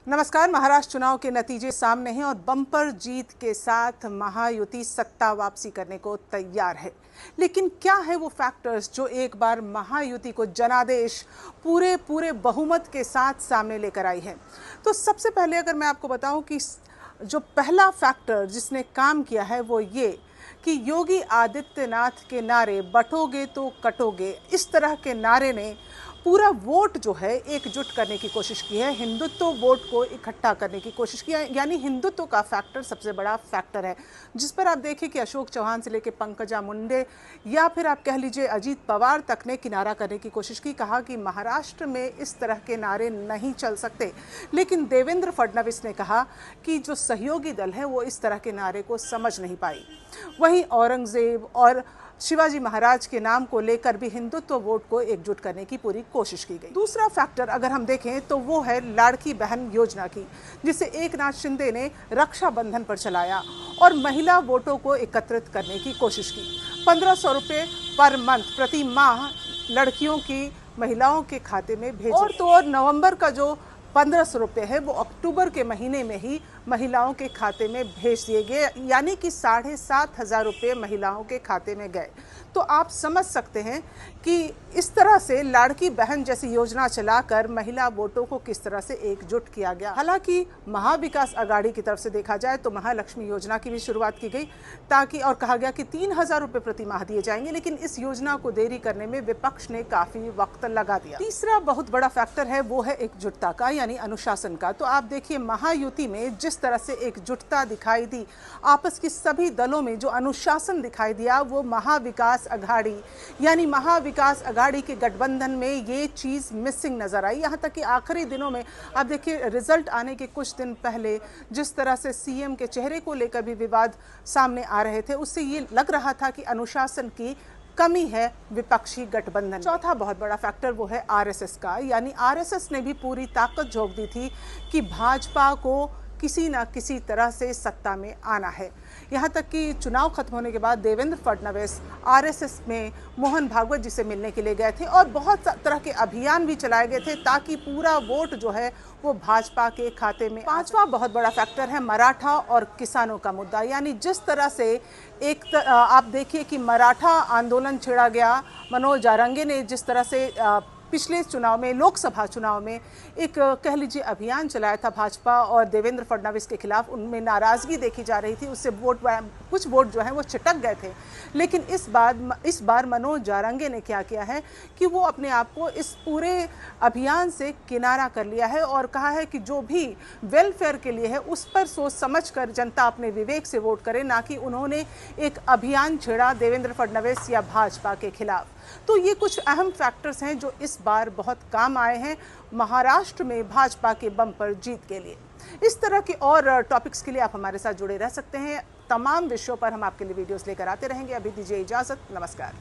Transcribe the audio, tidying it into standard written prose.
नमस्कार। महाराष्ट्र चुनाव के नतीजे सामने हैं और बम्पर जीत के साथ महायुति सत्ता वापसी करने को तैयार है। लेकिन क्या है वो फैक्टर्स जो एक बार महायुति को जनादेश पूरे बहुमत के साथ सामने लेकर आई है? तो सबसे पहले अगर मैं आपको बताऊं कि जो पहला फैक्टर जिसने काम किया है वो ये कि योगी आदित्यनाथ के नारे बंटोगे तो कटोगे, इस तरह के नारे ने पूरा वोट जो है एकजुट करने की कोशिश की है, हिंदुत्व वोट को इकट्ठा करने की कोशिश की है। यानी हिंदुत्व का फैक्टर सबसे बड़ा फैक्टर है, जिस पर आप देखिए कि अशोक चौहान से लेकर पंकजा मुंडे या फिर आप कह लीजिए अजीत पवार तक ने किनारा करने की कोशिश की। कहा कि महाराष्ट्र में इस तरह के नारे नहीं चल सकते, लेकिन देवेंद्र फडणवीस ने कहा कि जो सहयोगी दल है वो इस तरह के नारे को समझ नहीं पाई। वहीं औरंगजेब और शिवाजी महाराज के नाम को लेकर भी हिंदुत्व वोट को एकजुट करने की पूरी कोशिश की गई। दूसरा फैक्टर अगर हम देखें तो वो है लाड़की बहन योजना की, जिसे एकनाथ शिंदे ने रक्षाबंधन पर चलाया और महिला वोटों को एकत्रित करने की कोशिश की। 1500 रुपये पर मंथ प्रति माह लड़कियों की महिलाओं के खाते में भेजे। और तो और नवंबर का जो 1500 रुपये है वो अक्टूबर के महीने में ही महिलाओं के खाते में भेज दिए गए, यानी कि 7500 रुपये महिलाओं के खाते में गए। तो आप समझ सकते हैं कि इस तरह से लाड़की बहन जैसी योजना चलाकर महिला वोटों को किस तरह से एकजुट किया गया। हालांकि महाविकास अघाड़ी की तरफ से देखा जाए तो महालक्ष्मी योजना की भी शुरुआत की गई ताकि और कहा गया कि 3000 रुपये प्रति माह दिए जाएंगे, लेकिन इस योजना को देरी करने में विपक्ष ने काफी वक्त लगा दिया। तीसरा बहुत बड़ा फैक्टर है वो है एकजुटता का, यानी अनुशासन का। तो आप देखिए महायुति में जिस तरह से एकजुटता दिखाई दी, आपस की सभी दलों में जो अनुशासन दिखाई दिया, वो महाविकास अघाड़ी यानी महाविकास अघाड़ी के गठबंधन में ये चीज मिसिंग नजर आई। यहां तक कि आखिरी दिनों में आप देखिए रिजल्ट आने के कुछ दिन पहले जिस तरह से सीएम के चेहरे को लेकर भी विवाद सामने आ रहे थे, उससे ये लग रहा था कि अनुशासन की कमी है विपक्षी गठबंधन। चौथा बहुत बड़ा फैक्टर वो है आरएसएस का, यानी आरएसएस ने भी पूरी ताकत झोंक दी थी कि भाजपा को किसी न किसी तरह से सत्ता में आना है। यहाँ तक कि चुनाव खत्म होने के बाद देवेंद्र फडणवीस आरएसएस में मोहन भागवत जी से मिलने के लिए गए थे और बहुत तरह के अभियान भी चलाए गए थे ताकि पूरा वोट जो है वो भाजपा के खाते में। पांचवा बहुत बड़ा फैक्टर है मराठा और किसानों का मुद्दा, यानी जिस तरह से आप देखिए कि मराठा आंदोलन छेड़ा गया, मनोज जारंगे ने जिस तरह से पिछले चुनाव में लोकसभा चुनाव में एक कह लीजिए अभियान चलाया था भाजपा और देवेंद्र फडणवीस के खिलाफ, उनमें नाराजगी देखी जा रही थी, उससे कुछ वोट जो है वो छिटक गए थे। लेकिन इस बार मनोज जारंगे ने क्या किया है कि वो अपने आप को इस पूरे अभियान से किनारा कर लिया है और कहा है कि जो भी वेलफेयर के लिए है उस पर सोच समझ कर जनता अपने विवेक से वोट करे, ना कि उन्होंने एक अभियान छेड़ा देवेंद्र फडणवीस या भाजपा के खिलाफ। तो ये कुछ अहम फैक्टर्स हैं जो इस बार बहुत काम आए हैं महाराष्ट्र में भाजपा के बम्पर जीत के लिए। इस तरह के और टॉपिक्स के लिए आप हमारे साथ जुड़े रह सकते हैं। तमाम विषयों पर हम आपके लिए वीडियोस लेकर आते रहेंगे। अभी दीजिए इजाजत, नमस्कार।